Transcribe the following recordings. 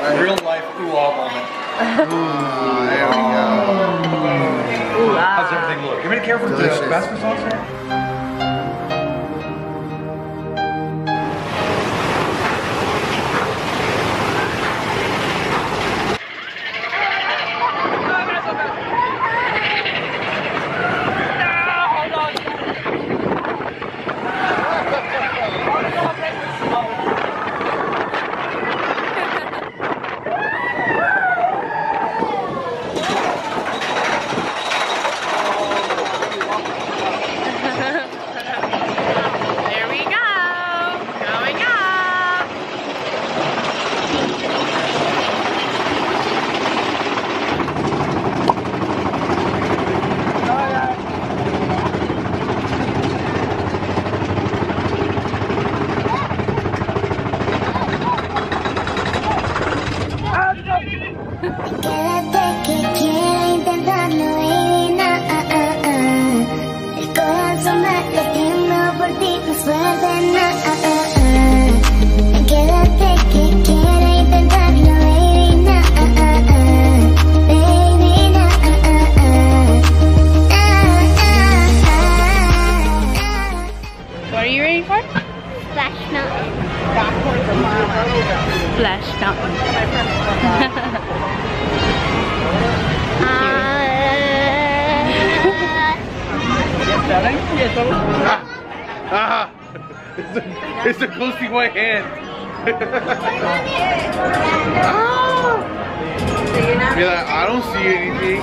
Real life ooh-ah moment. Ooh, there we go. How's everything look? You made careful with the Tabasco sauce here? Splash Mountain. It's the closest my hand. You're like, I don't see anything.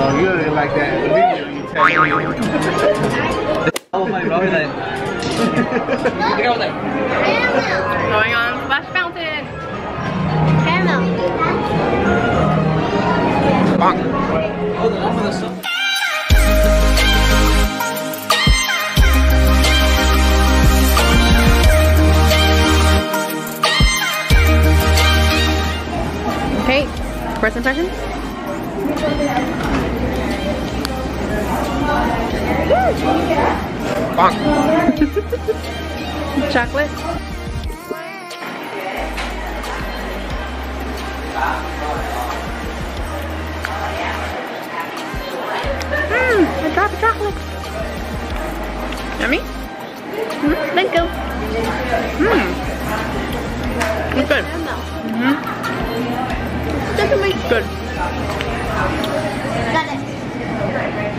Oh, you didn't like that in the video, you tell me. Oh my God, like. Going on Splash Mountain. Caramel. Bonk. Okay, first impressions? Bonk. Chocolate. A drop of chocolate. Yummy? Thank you. It's good. Definitely good. Got it.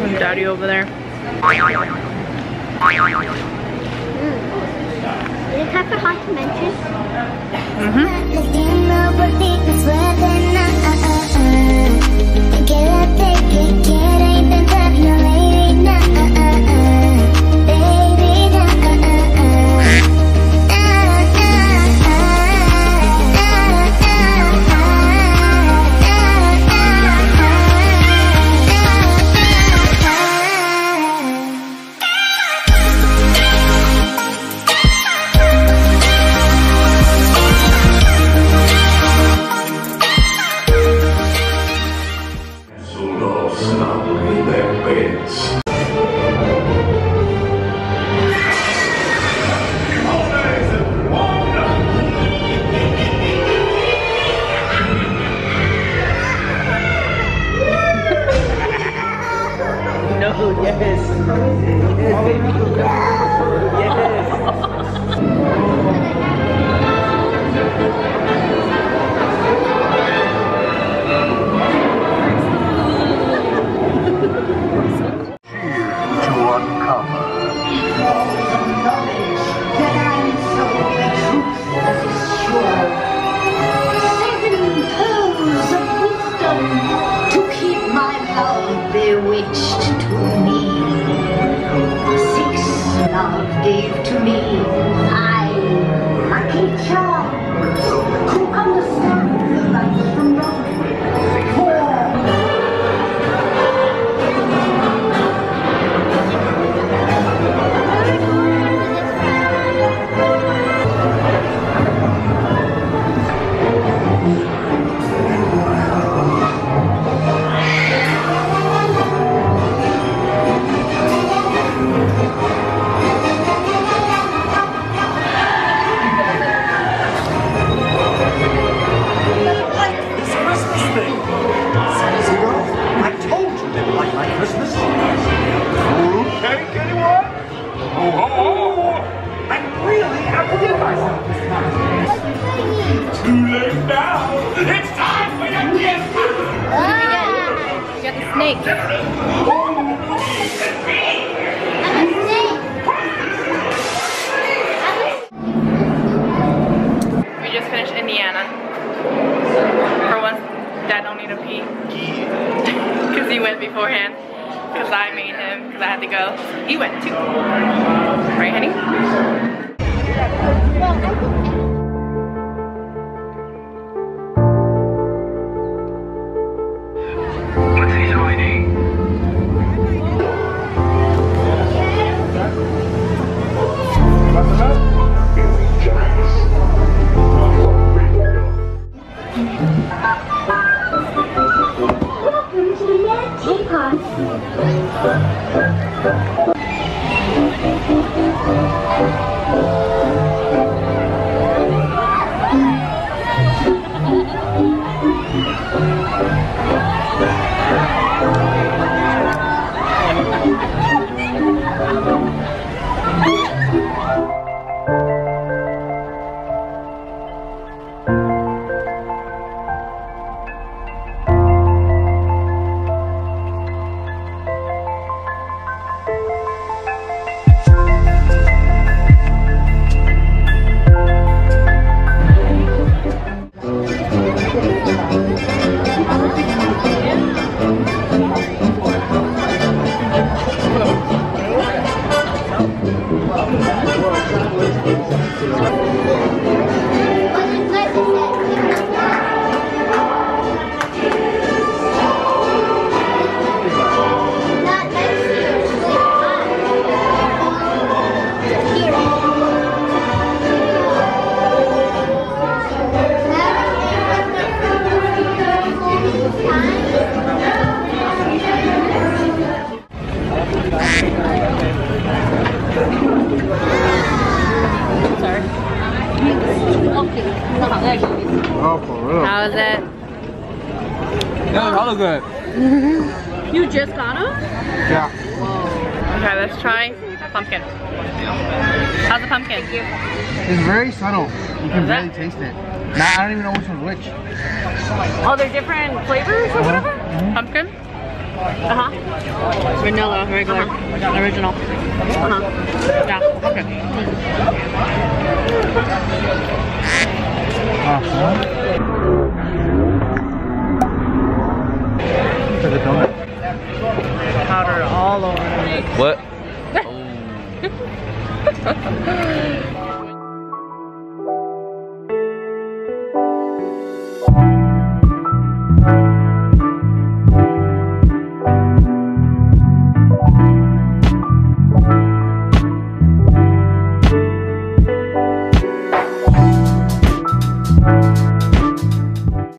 And Daddy over there. Is it time for hot to mention? snakes. We just finished Indiana. For once, Dad don't need to pee. Because he went beforehand. Because I made him, because I had to go. He went too. Right, honey? What's he hiding? Welcome to the Mad Teapot. Oh, for real. How is it? That was all good. You just got them? Yeah. Okay, let's try pumpkin. How's the pumpkin? It's very subtle. You can barely taste it. Now I don't even know which one's which. Oh, they're different flavors or whatever? Pumpkin? Uh-huh. Vanilla, regular, original. Uh-huh. Yeah, pumpkin. It's like a donut. Powder all over the mix. What?